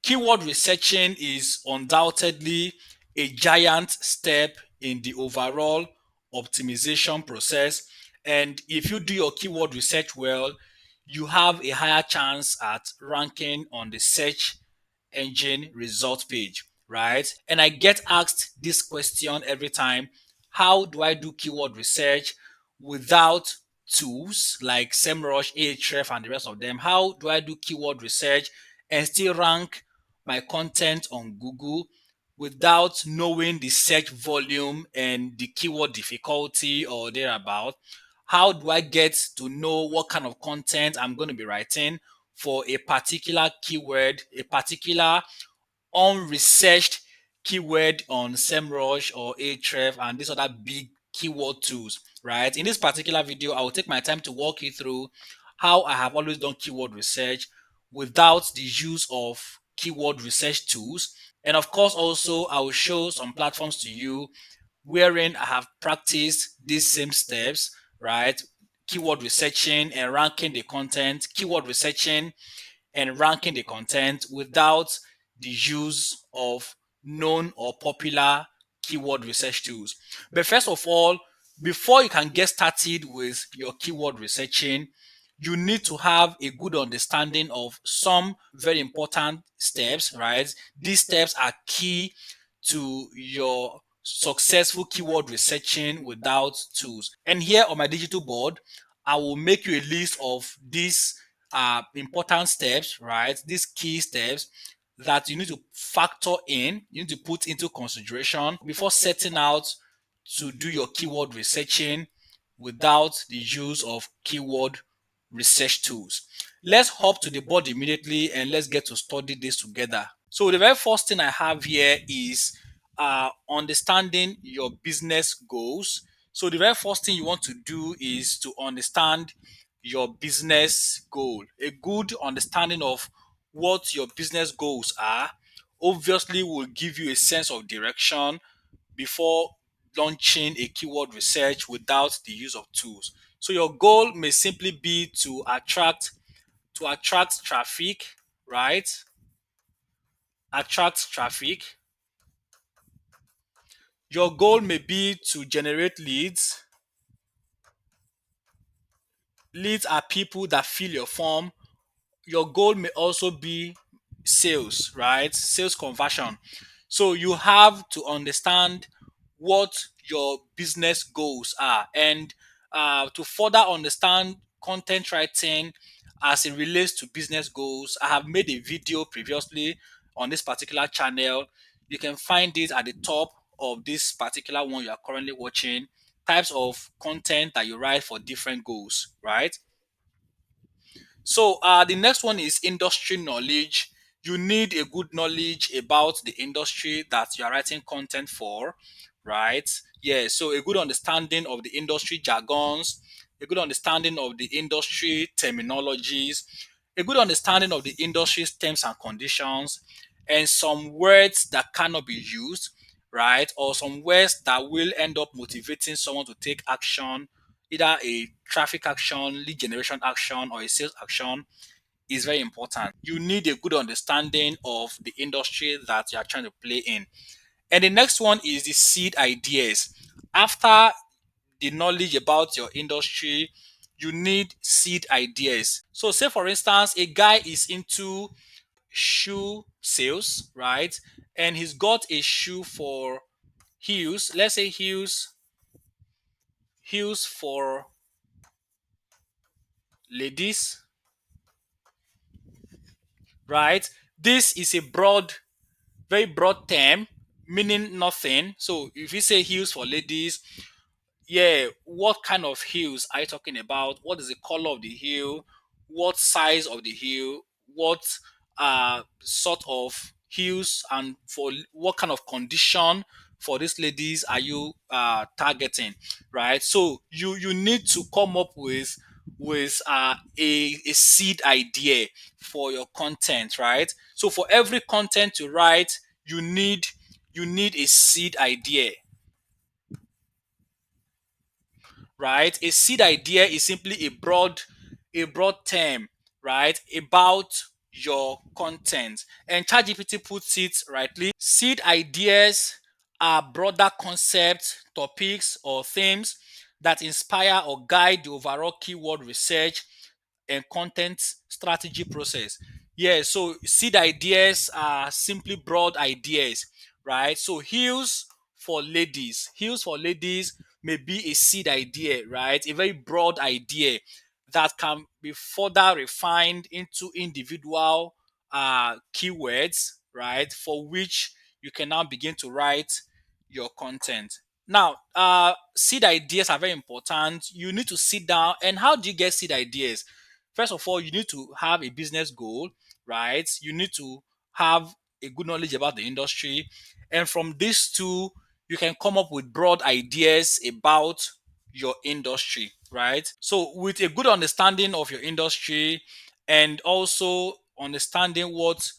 Keyword researching is undoubtedly a giant step in the overall optimization process. And if you do your keyword research well, you have a higher chance at ranking on the search engine result page, right? And I get asked this question every time: how do I do keyword research without tools like SEMrush, Ahrefs, and the rest of them? How do I do keyword research and still rank my content on Google without knowing the search volume and the keyword difficulty or thereabout? How do I get to know what kind of content I'm going to be writing for a particular keyword, a particular unresearched keyword on SEMrush or Ahrefs and these other big keyword tools, right? In this particular video, I will take my time to walk you through how I have always done keyword research without the use of keyword research tools. And of course, also, I will show some platforms to you wherein I have practiced these same steps, right? Keyword researching and ranking the content, keyword researching and ranking the content without the use of known or popular keyword research tools. But first of all, before you can get started with your keyword researching, you need to have a good understanding of some very important steps, right? These steps are key to your successful keyword researching without tools. And here on my digital board, I will make you a list of these important steps, right? These key steps that you need to factor in, you need to put into consideration before setting out to do your keyword researching without the use of keyword research tools. Let's hop to the board immediately and let's get to study this together. So the very first thing I have here is understanding your business goals. So the very first thing you want to do is to understand your business goal. A good understanding of what your business goals are obviously will give you a sense of direction before launching a keyword research without the use of tools. So your goal may simply be to attract traffic, right? Attract traffic. Your goal may be to generate leads. Leads are people that fill your form. Your goal may also be sales, right? Sales conversion. So you have to understand what your business goals are. And to further understand content writing as it relates to business goals, I have made a video previously on this particular channel. You can find it at the top of this particular one you are currently watching. Types of content that you write for different goals, right? So the next one is industry knowledge. You need a good knowledge about the industry that you are writing content for, right? Yeah, so a good understanding of the industry jargons, a good understanding of the industry terminologies, a good understanding of the industry's terms and conditions, and some words that cannot be used, right? Or some words that will end up motivating someone to take action, either a traffic action, lead generation action, or a sales action, is very important. You need a good understanding of the industry that you are trying to play in. And the next one is the seed ideas. After the knowledge about your industry, you need seed ideas. So, say for instance, a guy is into shoe sales, right? And he's got a shoe for heels. Let's say heels for ladies, right? This is a very broad term, meaning nothing. So if you say heels for ladies, yeah, what kind of heels are you talking about? What is the color of the heel? What size of the heel? What sort of heels, and for what kind of condition for these ladies are you targeting, right? So you need to come up with a seed idea for your content, right? So for every content you write, you need a seed idea, right? A seed idea is simply a broad term, right, about your content. And ChatGPT puts it rightly. Seed ideas are broader concepts, topics, or themes that inspire or guide the overall keyword research and content strategy process. Yeah, so seed ideas are simply broad ideas, right? So heels for ladies may be a seed idea, right? A very broad idea that can be further refined into individual keywords, right? For which you can now begin to write your content. Now, seed ideas are very important. You need to sit down. And how do you get seed ideas? First of all, you need to have a business goal, right? You need to have a good knowledge about the industry. And from these two, you can come up with broad ideas about your industry, right? So, with a good understanding of your industry and also understanding what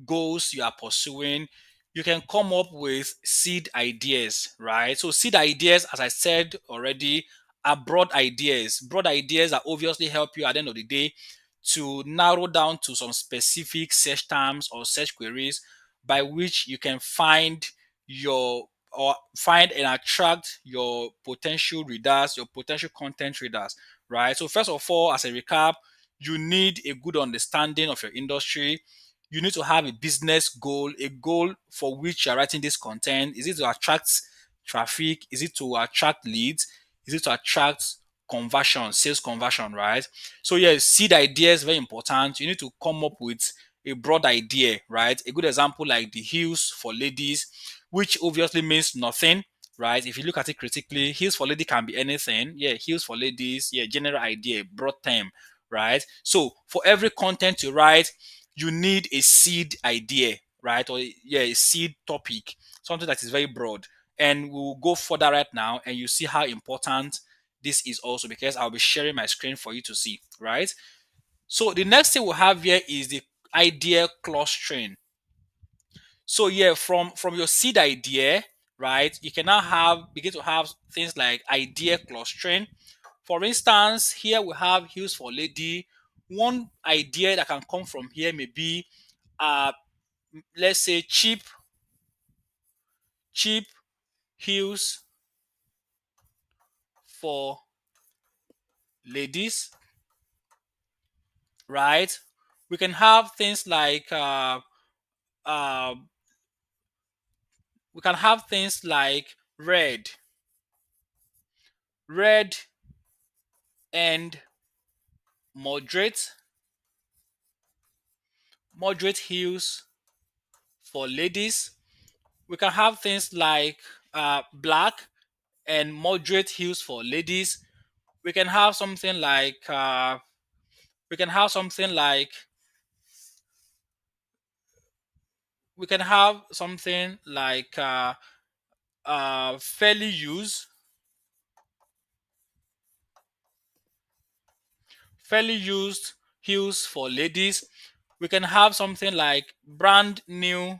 goals you are pursuing, you can come up with seed ideas, right? So, seed ideas, as I said already, are broad ideas. Broad ideas that obviously help you at the end of the day to narrow down to some specific search terms or search queries by which you can find your or find and attract your potential readers, your potential content readers, right? So, first of all, as a recap, you need a good understanding of your industry. You need to have a business goal, a goal for which you're writing this content. Is it to attract traffic? Is it to attract leads? Is it to attract conversion, sales conversion, right? So, yes, seed ideas very important. You need to come up with a broad idea, right? A good example like the heels for ladies, which obviously means nothing, right? If you look at it critically, heels for lady can be anything. Yeah, heels for ladies, yeah, general idea, broad term, right? So for every content you write, you need a seed idea, right? Or yeah, a seed topic, something that is very broad. And we'll go further right now and you see how important this is also because I'll be sharing my screen for you to see, right? So the next thing we'll have here is the idea clustering. So yeah, from your seed idea, right, you can now begin to have things like idea clustering. For instance, here we have heels for lady. One idea that can come from here may be uh let's say cheap heels for ladies, right? We can have things like uh we can have things like red and moderate heels for ladies. We can have things like black and moderate heels for ladies. We can have something like we can have something like we can have something like fairly used heels for ladies. We can have something like brand new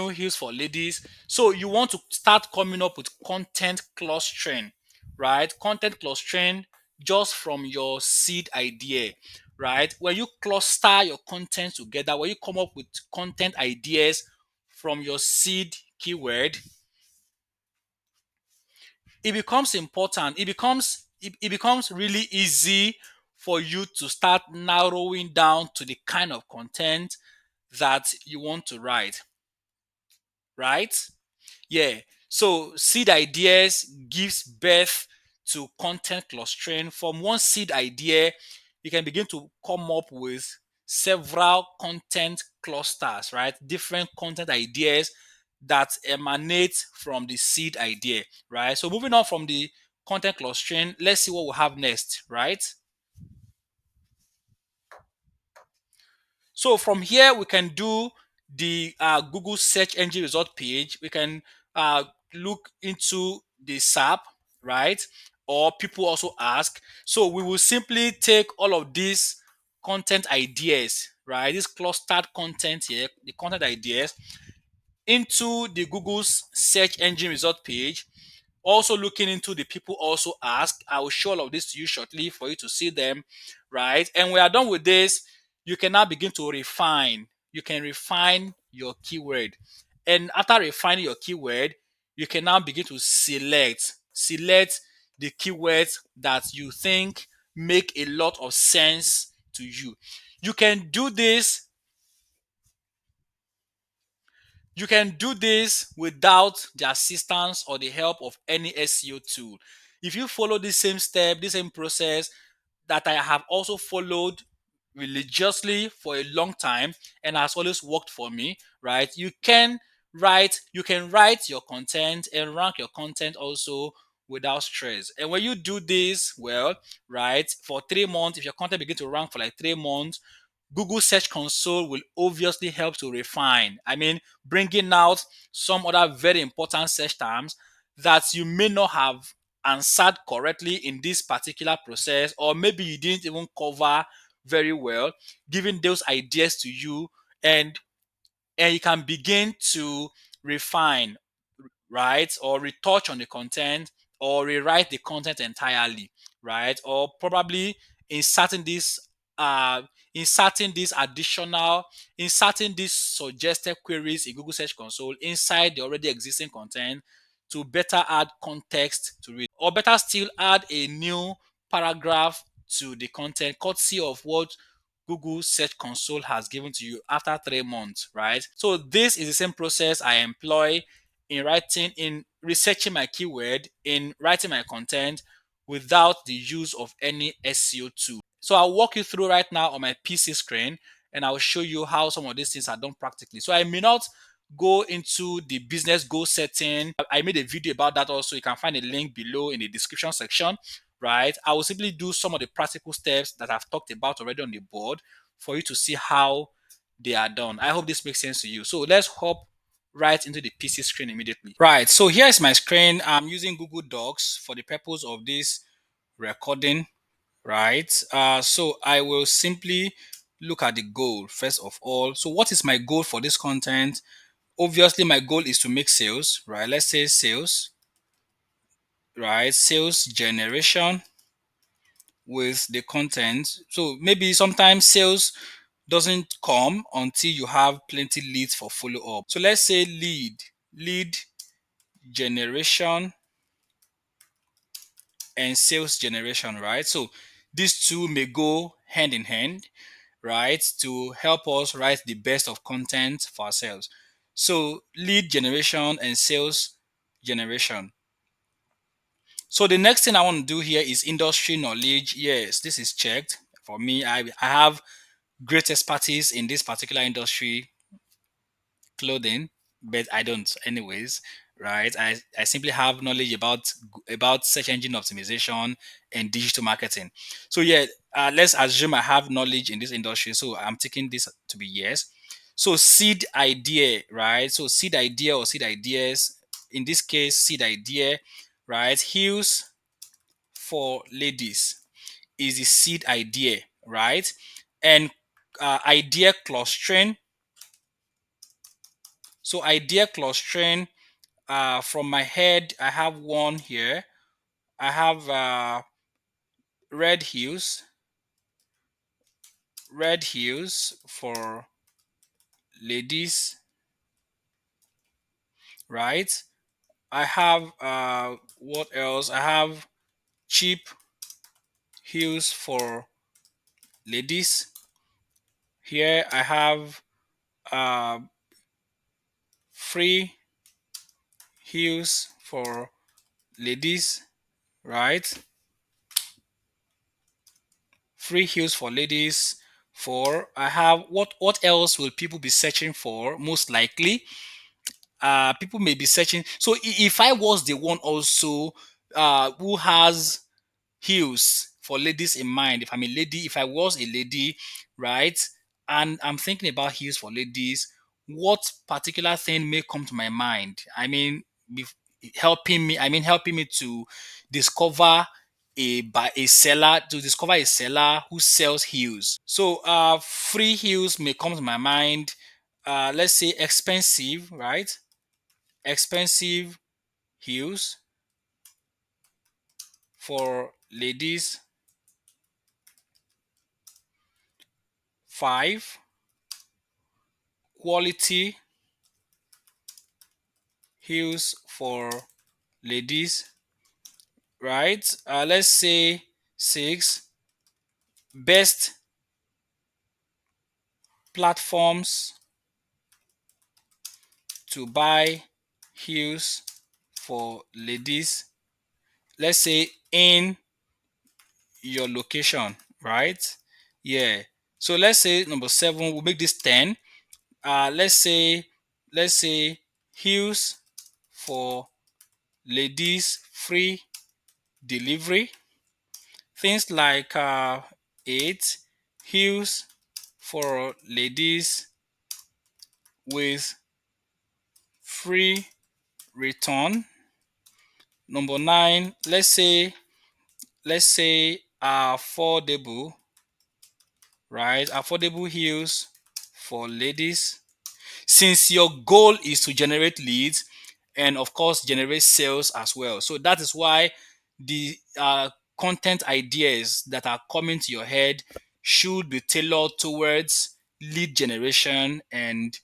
heels for ladies. So you want to start coming up with content clustering, right? Content clustering just from your seed idea, right? When you cluster your content together, when you come up with content ideas from your seed keyword, it becomes important. It becomes really easy for you to start narrowing down to the kind of content that you want to write, right? Yeah. So seed ideas gives birth to content clustering. From one seed idea, you can begin to come up with several content clusters, right? Different content ideas that emanate from the seed idea, right? So moving on from the content clustering, let's see what we have next, right? So from here, we can do the Google search engine result page. We can look into the SAP, right? Or people also ask. So we will simply take all of these content ideas, right? This clustered content here, the content ideas, into the Google's search engine result page. Also looking into the people also ask. I will show all of this to you shortly for you to see them, right? And we are done with this. You can now begin to refine. You can refine your keyword. And after refining your keyword, you can now begin to select the keywords that you think make a lot of sense to you. You can do this You can do this without the assistance or the help of any SEO tool. If you follow the same step, the same process that I have also followed religiously for a long time and has always worked for me, right? You can write your content and rank your content also without stress. And when you do this well, right, for 3 months, if your content begin to rank for like 3 months, Google Search Console will obviously help to refine. I mean, bringing out some other very important search terms that you may not have answered correctly in this particular process, or maybe you didn't even cover very well, giving those ideas to you, and you can begin to refine, right? Or retouch on the content, or rewrite the content entirely, right? Or probably inserting this uh inserting these suggested queries in Google Search Console inside the already existing content to better add context to it, or better still add a new paragraph to the content courtesy of what Google Search Console has given to you after 3 months, right? So this is the same process I employ in researching my keyword, in writing my content without the use of any SEO tool. So I'll walk you through right now on my PC screen, and I'll show you how some of these things are done practically. So I may not go into the business goal setting. I made a video about that also. You can find a link below in the description section, right? I will simply do some of the practical steps that I've talked about already on the board for you to see how they are done. I hope this makes sense to you. So let's hop right into the PC screen immediately. Right, so here's my screen. I'm using Google Docs for the purpose of this recording, right? So I will simply look at the goal first of all. So what is my goal for this content? Obviously, my goal is to make sales, right? Let's say sales, right? Sales generation with the content. So maybe sometimes sales doesn't come until you have plenty leads for follow up. So let's say lead generation and sales generation, right? So these two may go hand in hand, right, to help us write the best of content for ourselves. So lead generation and sales generation. So the next thing I want to do here is industry knowledge. Yes, this is checked for me. I have great expertise in this particular industry, clothing, but I don't anyways, right? I simply have knowledge about search engine optimization and digital marketing. So yeah, let's assume I have knowledge in this industry. So I'm taking this to be yes. So seed idea, right? So seed idea or seed ideas, in this case, seed idea, right? Heels for ladies is the seed idea, right? And idea clustering. So idea clustering, from my head, I have one here. I have red hues, red hues for ladies, right? I have what else? I have cheap hues for ladies. Here I have uh, free hues for ladies, right? Free heels for ladies. For I have what else will people be searching for? Most likely, people may be searching. So if I was the one also who has heels for ladies in mind, if I'm a lady, if I was a lady, right, and I'm thinking about heels for ladies, what particular thing may come to my mind? I mean, helping me to discover a seller who sells heels. So free heels may come to my mind. Let's say expensive, right? Expensive heels, for ladies. 5, quality heels for ladies, right? Let's say 6, best platforms to buy heels for ladies. Let's say in your location, right? Yeah. So let's say number 7, we'll make this 10. Let's say heels for ladies, free delivery. Things like 8, heels for ladies with free return. Number 9, let's say affordable, right? Affordable heels for ladies. Since your goal is to generate leads and of course generate sales as well, so that is why the content ideas that are coming to your head should be tailored towards lead generation and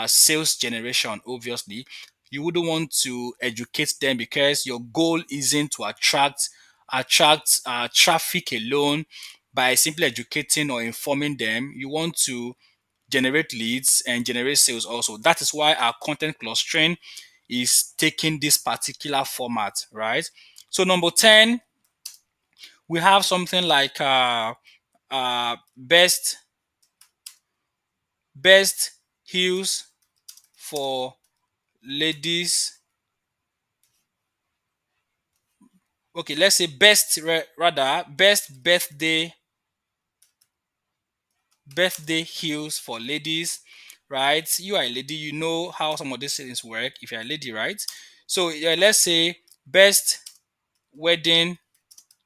sales generation. Obviously, you wouldn't want to educate them because your goal isn't to attract traffic alone by simply educating or informing them. You want to generate leads and generate sales also. That is why our content clustering is taking this particular format, right? So number 10, we have something like best heels for ladies. Okay, let's say rather best birthday heels for ladies, right? You are a lady, you know how some of these things work if you're a lady, right? So yeah, let's say best wedding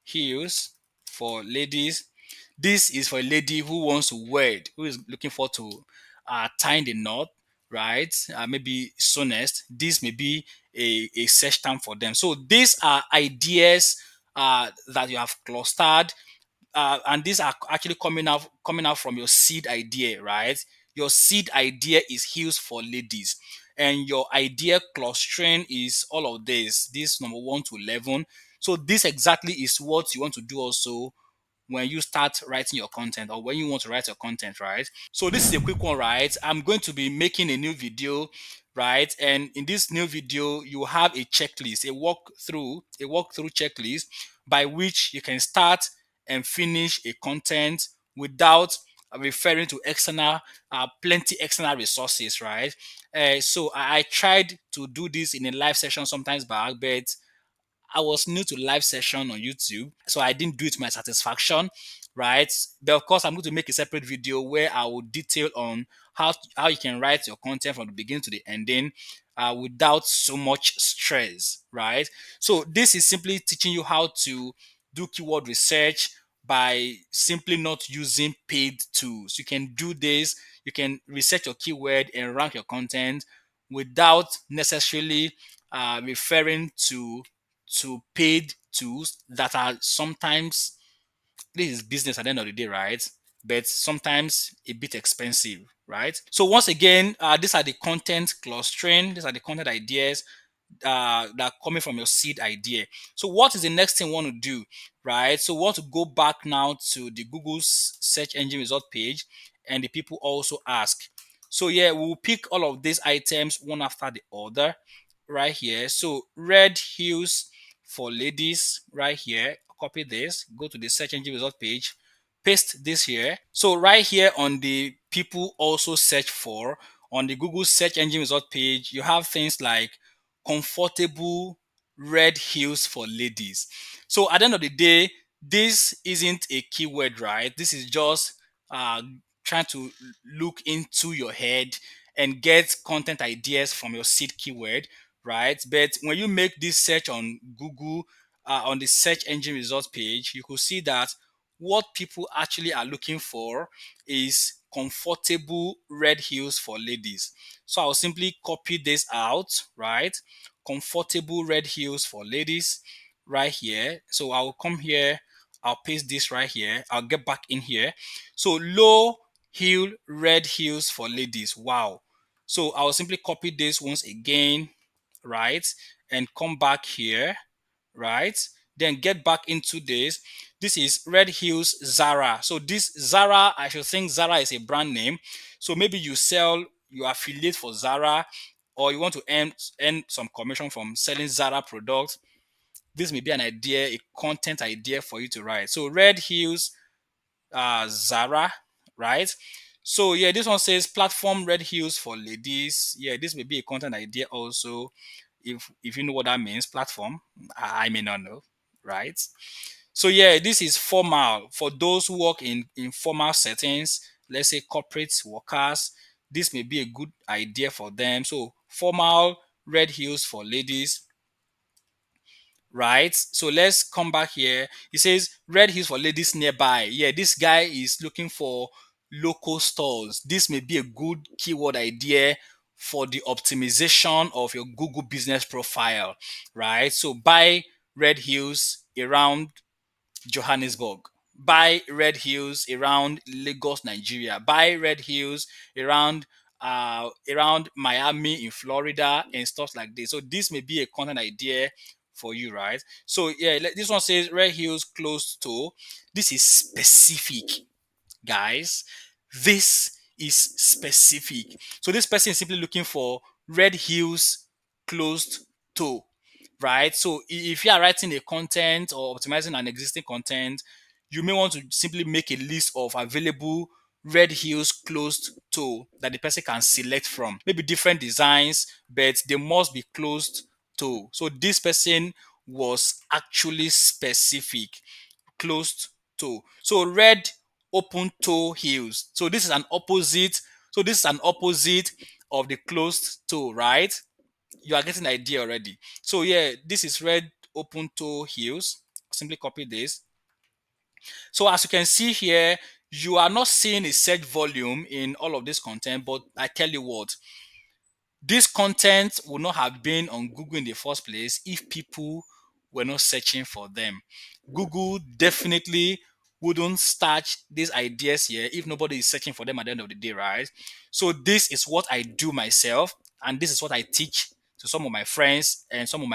heels for ladies. This is for a lady who wants to wed, who is looking forward to tying the knot, right? Maybe soonest. This may be a search term for them. So these are ideas that you have clustered, and these are actually coming out from your seed idea, right? Your seed idea is heels for ladies, and your idea clustering is all of this number 1 to 11. So this exactly is what you want to do also when you start writing your content or when you want to write your content, right? So this is a quick one, right? I'm going to be making a new video, right? And in this new video, you have a checklist, a walkthrough checklist by which you can start and finish a content without referring to plenty external resources, right? So I tried to do this in a live session sometimes back, but I was new to live session on YouTube, so I didn't do it to my satisfaction, right? But of course, I'm going to make a separate video where I will detail on how you can write your content from the beginning to the ending without so much stress, right? So this is simply teaching you how to do keyword research by simply not using paid tools. You can do this. You can research your keyword and rank your content without necessarily referring to paid tools that are sometimes, this is business at the end of the day, right? But sometimes a bit expensive, right? So once again, these are the content clustering. These are the content ideas that are coming from your seed idea. So what is the next thing we want to do, right? So we want to go back now to the Google's search engine result page and the people also ask. So yeah, we'll pick all of these items one after the other right here. So red heels for ladies right here. Copy this, go to the search engine result page, paste this here. So right here on the people also search for, on the Google search engine result page, you have things like comfortable red heels for ladies. So at the end of the day, this isn't a keyword, right? This is just uh, trying to look into your head and get content ideas from your seed keyword, right? But when you make this search on Google, on the search engine results page, you could see that what people actually are looking for is comfortable red heels for ladies. So I'll simply copy this out, right? Comfortable red heels for ladies, right here. So I'll come here, I'll paste this right here, I'll get back in here. So low heel red heels for ladies. Wow. So I'll simply copy this once again, right? And come back here, right? Then get back into this. This is Red Heels Zara. So this Zara, I should think Zara is a brand name. So maybe you sell, you affiliate for Zara, or you want to earn some commission from selling Zara products. This may be an idea, a content idea for you to write. So Red Heels Zara, right? So yeah, this one says platform red heels for ladies. Yeah, this may be a content idea also. If you know what that means, platform. I may not know, right? So yeah, this is formal for those who work in formal settings. Let's say corporate workers. This may be a good idea for them. So formal red heels for ladies, right? So let's come back here. He says red heels for ladies nearby. Yeah, this guy is looking for local stores. This may be a good keyword idea for the optimization of your Google business profile, right? So buy red heels around Johannesburg. Buy red heels around Lagos, Nigeria. Buy red heels around around Miami in Florida and stuff like this. So this may be a content idea for you, right? So yeah, this one says red heels close to. This is specific, guys. This is specific. So this person is simply looking for red heels closed toe, right? So if you are writing a content or optimizing an existing content, you may want to simply make a list of available red heels closed toe that the person can select from. Maybe different designs, but they must be closed toe. So this person was actually specific, closed toe. So red open toe heels. So this is an opposite. So this is an opposite of the closed toe, right? You are getting the idea already. So yeah, this is red open toe heels. Simply copy this. So as you can see here, you are not seeing a search volume in all of this content, but I tell you what, this content would not have been on Google in the first place if people were not searching for them. Google definitely wouldn't start these ideas here if nobody is searching for them at the end of the day, right? So this is what I do myself, and this is what I teach to some of my friends and some of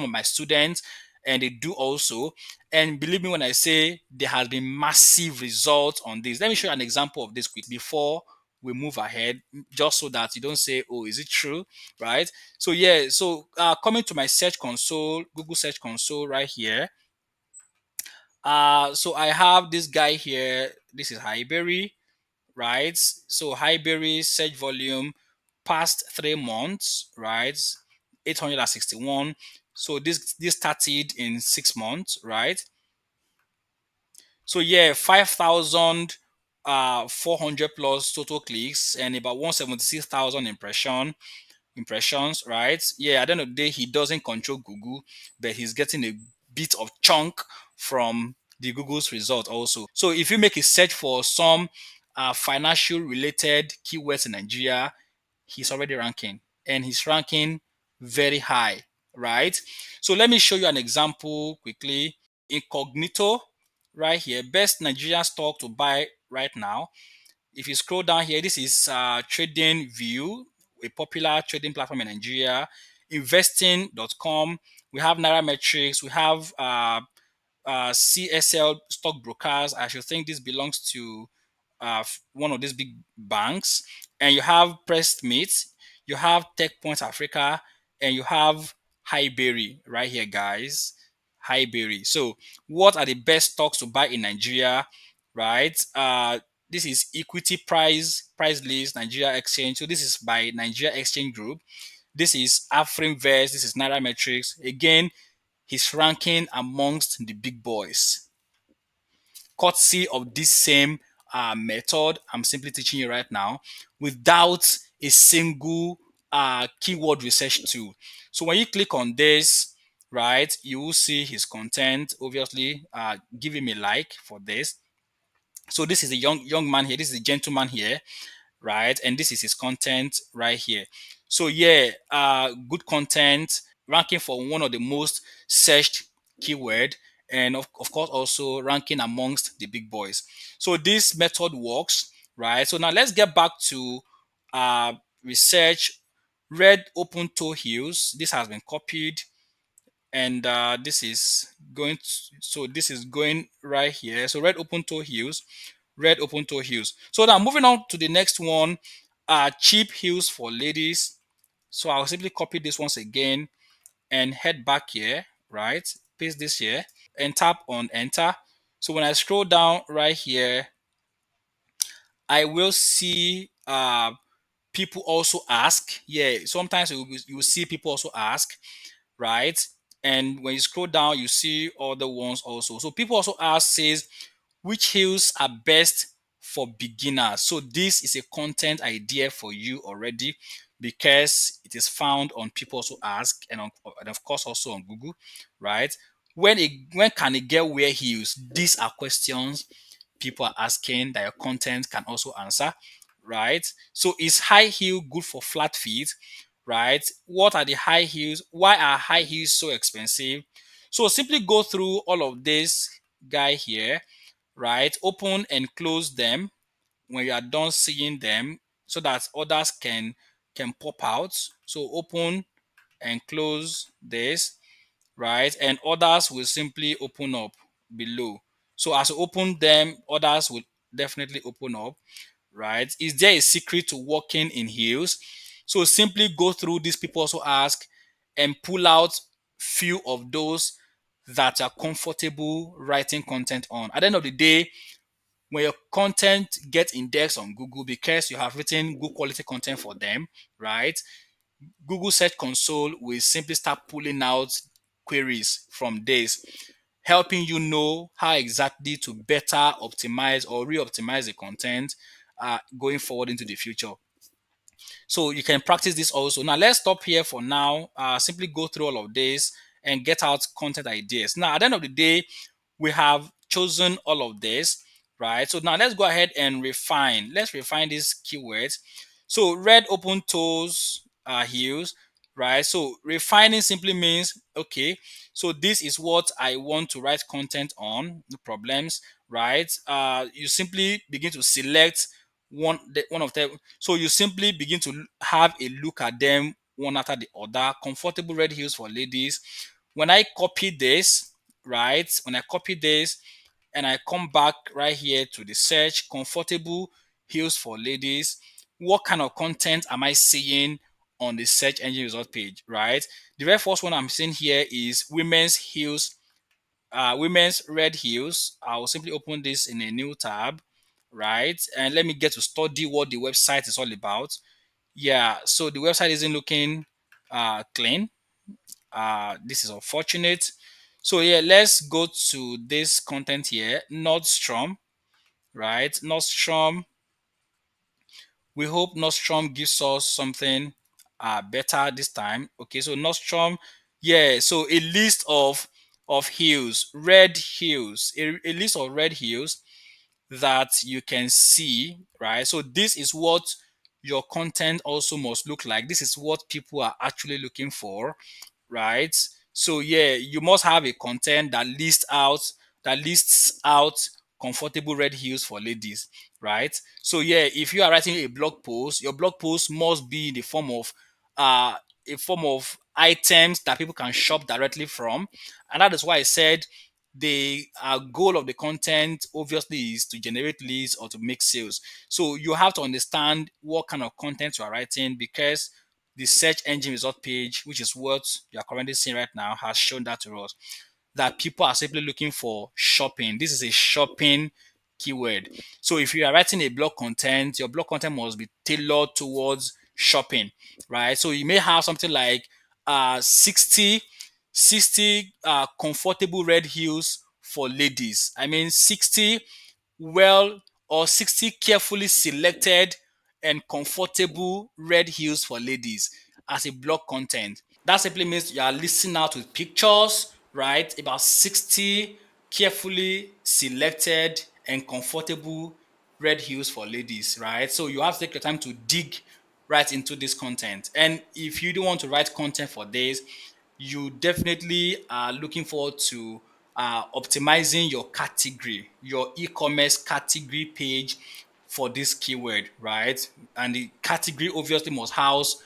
my students, and they do also. And believe me when I say there has been massive results on this. Let me show you an example of this quick before we move ahead, just so that you don't say, oh, is it true, right? So yeah, so coming to my search console, Google search console right here. So I have this guy here. This is Highberry, right? So Highberry search volume past 3 months, right? 861. So this started in 6 months, right? So yeah, 5,000 400 plus total clicks and about 176,000 impressions, right? Yeah, at the end of the day, he doesn't control Google, but he's getting a bit of chunk from the Google's result also. So if you make a search for some financial related keywords in Nigeria, he's already ranking, and he's ranking very high, right? So let me show you an example quickly. Incognito right here, best Nigerian stock to buy right now. If you scroll down here, this is Trading View, a popular trading platform in Nigeria. Investing.com. We have Nairametrics. We have CSL stockbrokers. I should think this belongs to one of these big banks. And you have Prestmeet, you have Tech Point Africa, and you have Highberry right here, guys. Highberry. So, what are the best stocks to buy in Nigeria? Right. This is equity price list Nigeria Exchange. So this is by Nigeria Exchange Group. This is Afrinvest. This is Nairametrics. Again, he's ranking amongst the big boys, courtesy of this same method I'm simply teaching you right now, without a single keyword research tool. So when you click on this, right, you will see his content. Obviously, give him a like for this. So this is a young man here. This is a gentleman here, right? And this is his content right here. So yeah, good content, ranking for one of the most searched keyword, and of course also ranking amongst the big boys. So this method works, right? So now let's get back to uh, research red open toe heels. This has been copied, and this is going to, so this is going right here. So red open toe heels, red open toe heels. So now moving on to the next one, cheap heels for ladies. So I'll simply copy this once again and head back here, right? Paste this here and tap on enter. So when I scroll down right here, I will see people also ask. Yeah, sometimes you will see people also ask, right? And when you scroll down, you see other ones also. So people also ask says, which heels are best for beginners? So this is a content idea for you already because it is found on people also ask, and of course also on Google, right? When can a girl wear heels? These are questions people are asking that your content can also answer, right? So is high heel good for flat feet? Right? What are the high heels? Why are high heels so expensive? So simply go through all of this guy here, right? Open and close them when you are done seeing them so that others can pop out. So open and close this, right? And others will simply open up below. So as you open them, others will definitely open up, right? Is there a secret to walking in heels? So simply go through these people also ask and pull out few of those that are comfortable writing content on. At the end of the day, when your content gets indexed on Google because you have written good quality content for them, right? Google Search Console will simply start pulling out queries from this, helping you know how exactly to better optimize or re-optimize the content going forward into the future. So you can practice this also. Now let's stop here for now. Simply go through all of this and get out content ideas. Now at the end of the day, we have chosen all of this, right? So now let's go ahead and refine. Let's refine these keywords. So red open toes heels, right? So refining simply means okay. So this is what I want to write content on. No problems, right? You simply begin to select one of them. So you simply begin to have a look at them one after the other. Comfortable red heels for ladies. When I copy this, right? When I copy this and I come back right here to the search, comfortable heels for ladies, what kind of content am I seeing on the search engine result page, right? The very first one I'm seeing here is women's heels, women's red heels. I'll simply open this in a new tab, right? And let me get to study what the website is all about. Yeah, so the website isn't looking clean. This is unfortunate. So yeah, let's go to this content here. Nordstrom, right? Nordstrom. We hope Nordstrom gives us something better this time. Okay, so Nordstrom, yeah. So a list of heels, red heels, a list of red heels that you can see, right? So this is what your content also must look like. This is what people are actually looking for, right? So yeah, you must have a content that lists out comfortable red heels for ladies, right? So yeah, if you are writing a blog post, your blog post must be in the form of uh a form of items that people can shop directly from, and that is why I said the goal of the content obviously is to generate leads or to make sales. So you have to understand what kind of content you are writing because the search engine result page, which is what you are currently seeing right now, has shown that to us that people are simply looking for shopping. This is a shopping keyword. So if you are writing a blog content, your blog content must be tailored towards shopping, right? So you may have something like 60 comfortable red heels for ladies. I mean 60 well or 60 carefully selected and comfortable red heels for ladies as a blog content. That simply means you are listing out with pictures, right? About 60 carefully selected and comfortable red heels for ladies, right? So you have to take your time to dig right into this content. And if you don't want to write content for this, you definitely are looking forward to optimizing your category, your e-commerce category page for this keyword, right? And the category obviously must house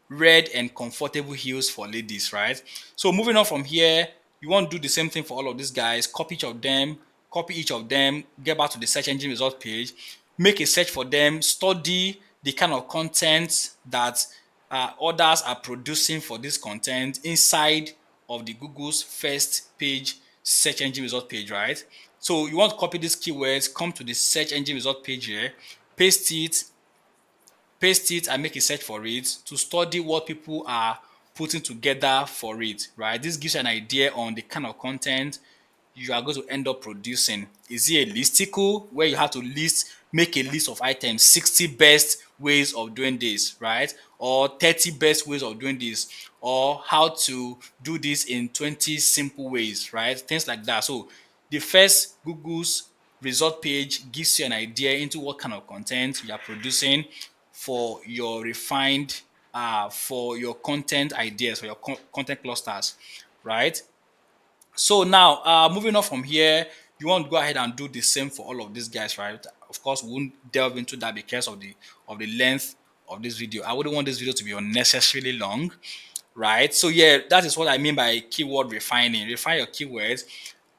red and comfortable heels for ladies, right? So moving on from here, you want to do the same thing for all of these guys. Copy each of them, get back to the search engine result page, make a search for them, study the kind of content that others are producing for this content inside of the Google's first page search engine result page, right? So you want to copy these keywords, come to the search engine result page here, paste it, and make a search for it to study what people are putting together for it, right? This gives you an idea on the kind of content you are going to end up producing. Is it a listicle where you have to make a list of items, 60 best ways of doing this, right? Or 30 best ways of doing this, or how to do this in 20 simple ways, right? Things like that. So the first Google's result page gives you an idea into what kind of content you are producing for your refined for your content ideas, for your content clusters, right? So now, moving on from here, you want to go ahead and do the same for all of these guys, right? Of course, we won't delve into that because of the length of this video. I wouldn't want this video to be unnecessarily long, right? So yeah, that is what I mean by keyword refining. Refine your keywords,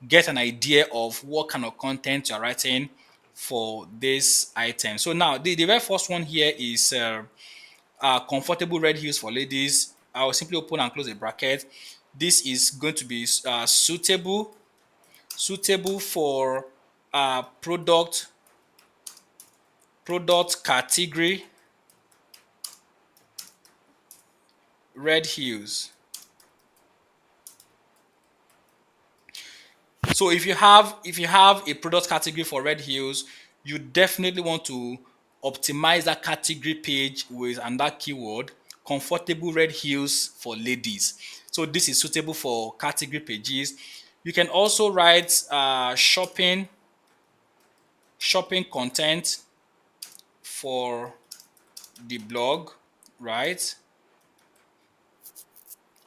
get an idea of what kind of content you're writing for this item. So now, the very first one here is comfortable red heels for ladies. I'll simply open and close a bracket. This is going to be suitable for product category red heels. So if you have a product category for red heels, you definitely want to optimize that category page with and that keyword comfortable red heels for ladies. So this is suitable for category pages. You can also write shopping content for the blog, right?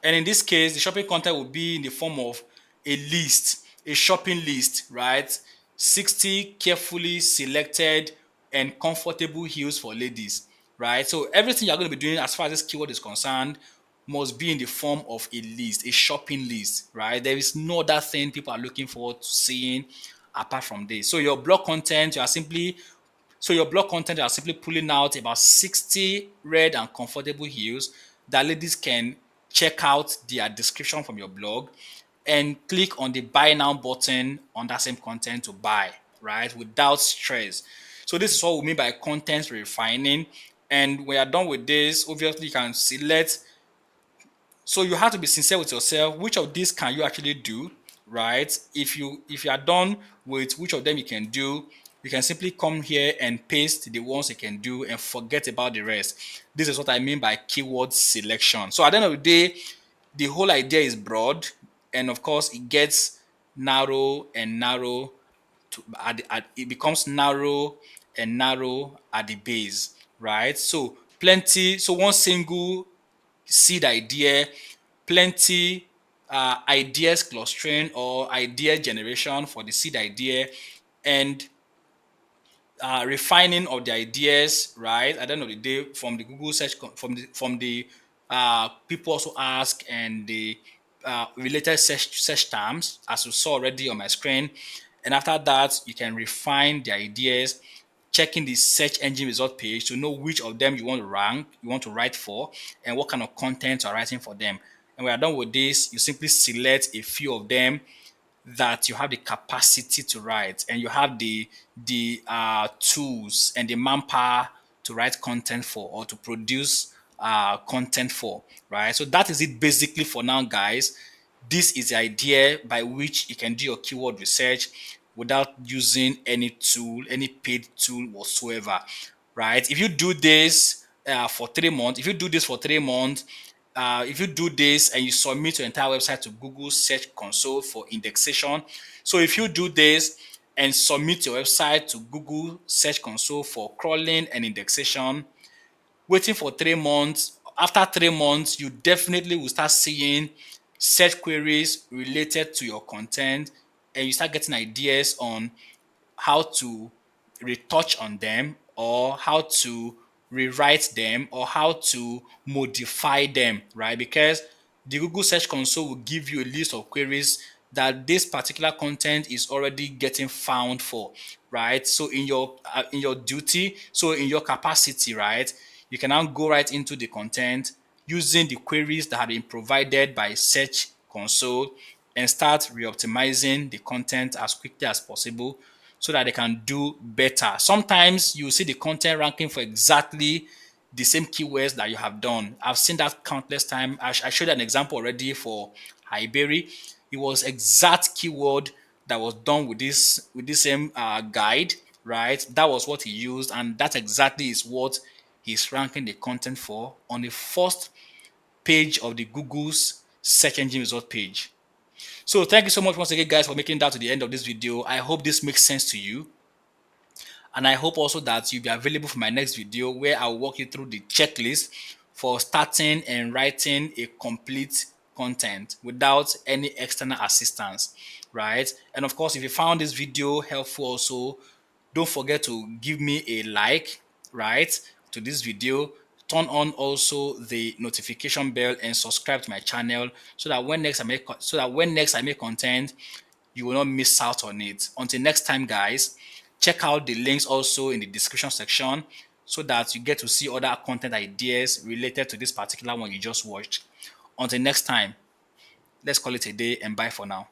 And in this case, the shopping content will be in the form of a shopping list, right? 60 carefully selected and comfortable heels for ladies, right? So everything you're going to be doing as far as this keyword is concerned must be in the form of a list, a shopping list, right? There is no other thing people are looking forward to seeing apart from this. So your blog content, your blog content are simply pulling out about 60 red and comfortable heels that ladies can check out their description from your blog and click on the buy now button on that same content to buy, right? Without stress. So this is what we mean by content refining. And when you're done with this, obviously you can select, so you have to be sincere with yourself. Which of these can you actually do, right? If you are done with which of them you can do, you can simply come here and paste the ones you can do and forget about the rest. This is what I mean by keyword selection. So at the end of the day, the whole idea is broad, and of course it gets narrow and narrow it becomes narrow and narrow at the base, right? So one single seed idea, plenty ideas clustering or idea generation for the seed idea, and refining of the ideas, right? At the end of the day, from the Google search, from the people also ask and the related search terms, as you saw already on my screen. And after that, you can refine the ideas, checking the search engine result page to know which of them you want to rank, you want to write for, and what kind of content you're writing for them. And when you're done with this, you simply select a few of them that you have the capacity to write, and you have the tools and the manpower to write content for or to produce content for, right? So that is it basically for now, guys. This is the idea by which you can do your keyword research without using any tool, any paid tool whatsoever, right? If you do this for 3 months, if you do this and you submit your entire website to Google Search Console for indexation, so if you do this and submit your website to Google Search Console for crawling and indexation, waiting for 3 months, after 3 months, you definitely will start seeing search queries related to your content, and you start getting ideas on how to retouch on them, or how to rewrite them, or how to modify them, right? Because the Google Search Console will give you a list of queries that this particular content is already getting found for, right? So in your duty, so in your capacity, right, you can now go right into the content using the queries that have been provided by Search Console and start re-optimizing the content as quickly as possible so that they can do better. Sometimes you see the content ranking for exactly the same keywords that you have done. I've seen that countless times. I showed an example already for Highberry. It was exact keyword that was done with this same guide, right? That was what he used, and that exactly is what he's ranking the content for on the first page of the Google's search engine result page. So thank you so much once again, guys, for making that to the end of this video. I hope this makes sense to you. And I hope also that you'll be available for my next video where I'll walk you through the checklist for starting and writing a complete content without any external assistance, right? And of course, if you found this video helpful also, don't forget to give me a like, right, to this video. Turn on also the notification bell and subscribe to my channel so that when next I make content, you will not miss out on it. Until next time, guys, check out the links also in the description section so that you get to see other content ideas related to this particular one you just watched. Until next time, let's call it a day and bye for now.